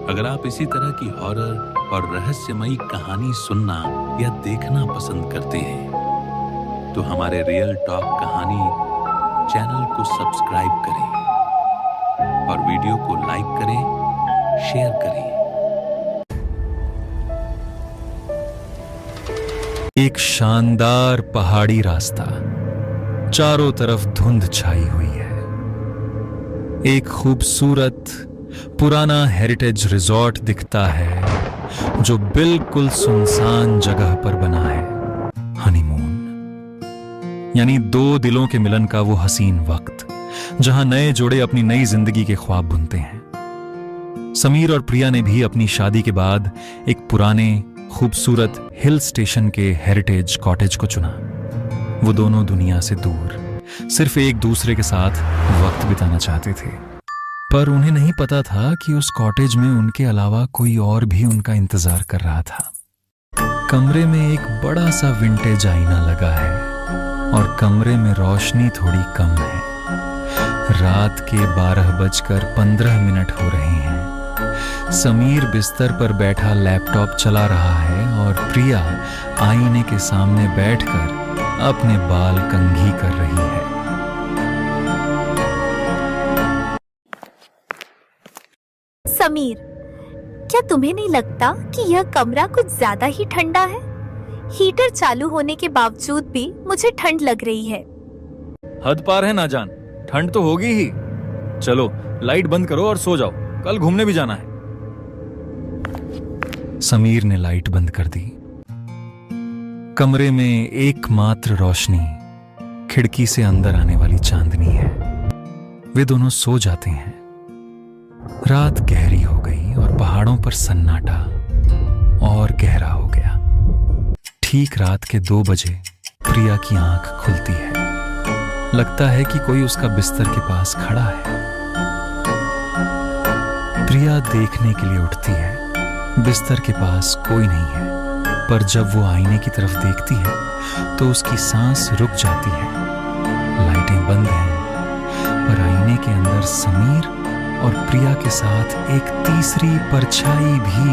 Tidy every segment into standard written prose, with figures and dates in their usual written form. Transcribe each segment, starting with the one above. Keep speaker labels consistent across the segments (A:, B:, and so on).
A: अगर आप इसी तरह की हॉरर और रहस्यमयी कहानी सुनना या देखना पसंद करते हैं तो हमारे रियल टॉक कहानी चैनल को सब्सक्राइब करें और वीडियो को लाइक करें, शेयर करें।
B: एक शानदार पहाड़ी रास्ता, चारों तरफ धुंध छाई हुई है। एक खूबसूरत पुराना हेरिटेज रिजॉर्ट दिखता है जो बिल्कुल सुनसान जगह पर बना है। हनीमून यानी दो दिलों के मिलन का वो हसीन वक्त जहां नए जोड़े अपनी नई जिंदगी के ख्वाब बुनते हैं। समीर और प्रिया ने भी अपनी शादी के बाद एक पुराने खूबसूरत हिल स्टेशन के हेरिटेज कॉटेज को चुना। वो दोनों दुनिया से दूर सिर्फ एक दूसरे के साथ वक्त बिताना चाहते थे, पर उन्हें नहीं पता था कि उस कॉटेज में उनके अलावा कोई और भी उनका इंतजार कर रहा था। कमरे में एक बड़ा सा विंटेज आईना लगा है और कमरे में रोशनी थोड़ी कम है। रात के 12:15 हो रहे हैं। समीर बिस्तर पर बैठा लैपटॉप चला रहा है और प्रिया आईने के सामने बैठकर अपने बाल कंघी कर रही है।
C: समीर, क्या तुम्हें नहीं लगता कि यह कमरा कुछ ज्यादा ही ठंडा है? हीटर चालू होने के बावजूद भी मुझे ठंड लग रही है।
B: हद पार है ना जान, ठंड तो होगी ही। चलो लाइट बंद करो और सो जाओ, कल घूमने भी जाना है। समीर ने लाइट बंद कर दी। कमरे में एकमात्र रोशनी खिड़की से अंदर आने वाली चांदनी है। वे दोनों सो जाते हैं। रात गहरी हो गई और पहाड़ों पर सन्नाटा और गहरा हो गया। ठीक रात के 2 बजे प्रिया की आंख खुलती है। लगता है कि कोई उसका बिस्तर के पास खड़ा है। प्रिया देखने के लिए उठती है। बिस्तर के पास कोई नहीं है, पर जब वो आईने की तरफ देखती है तो उसकी सांस रुक जाती है। लाइटें बंद हैं, पर आईने के अंदर समीर और प्रिया के साथ एक तीसरी परछाई भी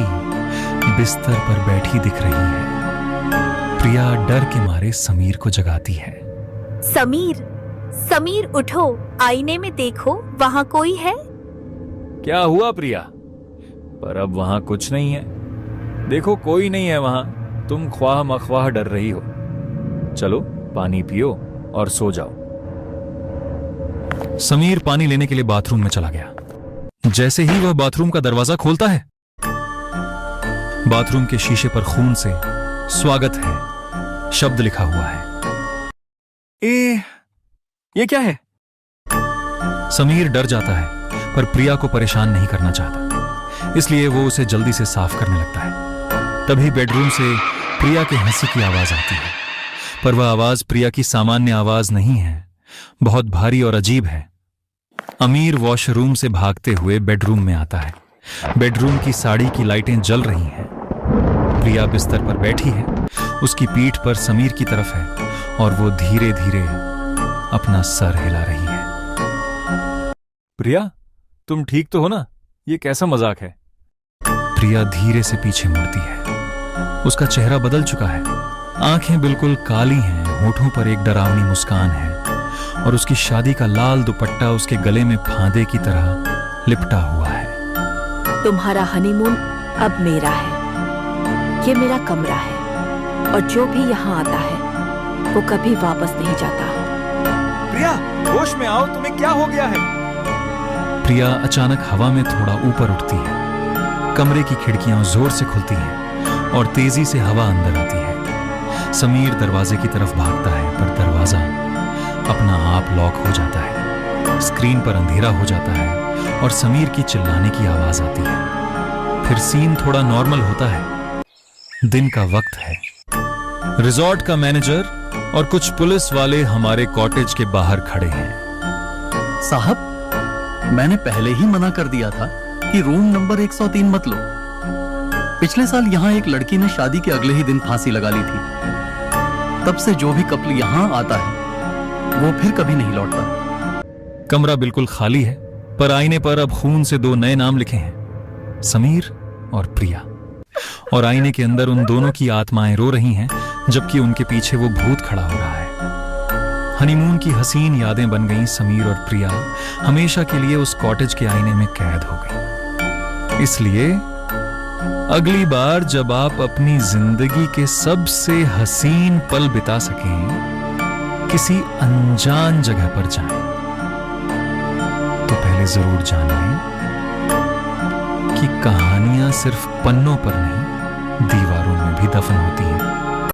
B: बिस्तर पर बैठी दिख रही है। प्रिया डर के मारे समीर को जगाती है।
C: समीर, समीर उठो, आईने में देखो, वहां कोई है?
B: क्या हुआ प्रिया? पर अब वहां कुछ नहीं है। देखो कोई नहीं है वहां, तुम ख्वाह मख्वाह डर रही हो। चलो पानी पियो और सो जाओ। समीर पानी लेने के लिए बाथरूम में चला गया। जैसे ही वह बाथरूम का दरवाजा खोलता है, बाथरूम के शीशे पर खून से स्वागत है शब्द लिखा हुआ है। ये क्या है? समीर डर जाता है, पर प्रिया को परेशान नहीं करना चाहता, इसलिए वो उसे जल्दी से साफ करने लगता है। तभी बेडरूम से प्रिया के हंसी की आवाज आती है, पर वह आवाज प्रिया की सामान्य आवाज नहीं है, बहुत भारी और अजीब है। अमीर वॉशरूम से भागते हुए बेडरूम में आता है। बेडरूम की साड़ी की लाइटें जल रही हैं। प्रिया बिस्तर पर बैठी है, उसकी पीठ पर समीर की तरफ है और वो धीरे धीरे अपना सर हिला रही है। प्रिया, तुम ठीक तो हो ना? ये कैसा मजाक है? प्रिया धीरे से पीछे मुड़ती है। उसका चेहरा बदल चुका है। आंखें बिल्कुल काली हैं, होठों पर एक डरावनी मुस्कान है और उसकी शादी का लाल दुपट्टा उसके गले में फांदे की तरह लिपटा हुआ है।
D: तुम्हारा हनीमून अब मेरा है। ये मेरा कमरा है और जो भी यहाँ आता है वो कभी वापस नहीं जाता।
B: प्रिया, होश में आओ, तुम्हें क्या हो गया है? प्रिया अचानक हवा में थोड़ा ऊपर उठती है। कमरे की खिड़कियां जोर से खुलती हैं और तेजी से हवा अंदर आती है। समीर दरवाजे की तरफ भागता है, पर दरवाजा अपना आप लॉक हो जाता है। स्क्रीन पर अंधेरा हो जाता है और समीर की चिल्लाने की आवाज आती है। फिर सीन थोड़ा नॉर्मल होता है। दिन का वक्त है। रिजॉर्ट का मैनेजर और कुछ पुलिस वाले हमारे कॉटेज के बाहर खड़े हैं।
E: साहब, मैंने पहले ही मना कर दिया था कि रूम नंबर 103 मत लो। पिछले साल यहाँ एक लड़की ने शादी के अगले ही दिन फांसी लगा ली थी। तब से जो भी कपल यहाँ आता है वो फिर कभी नहीं लौटता।
B: कमरा बिल्कुल खाली है, पर आईने पर अब खून से 2 नए नाम लिखे हैं। समीर और प्रिया, और आईने के अंदर उन दोनों की आत्माएं रो रही हैं जबकि उनके पीछे वो भूत खड़ा हो रहा है। हनीमून की हसीन यादें बन गईं। समीर और प्रिया हमेशा के लिए उस कॉटेज के आईने में कैद हो गई। इसलिए अगली बार जब आप अपनी जिंदगी के सबसे हसीन पल बिता सकें, किसी अनजान जगह पर जाएं, तो पहले जरूर जान लें कि कहानियां सिर्फ पन्नों पर नहीं, दीवारों में भी दफन होती हैं।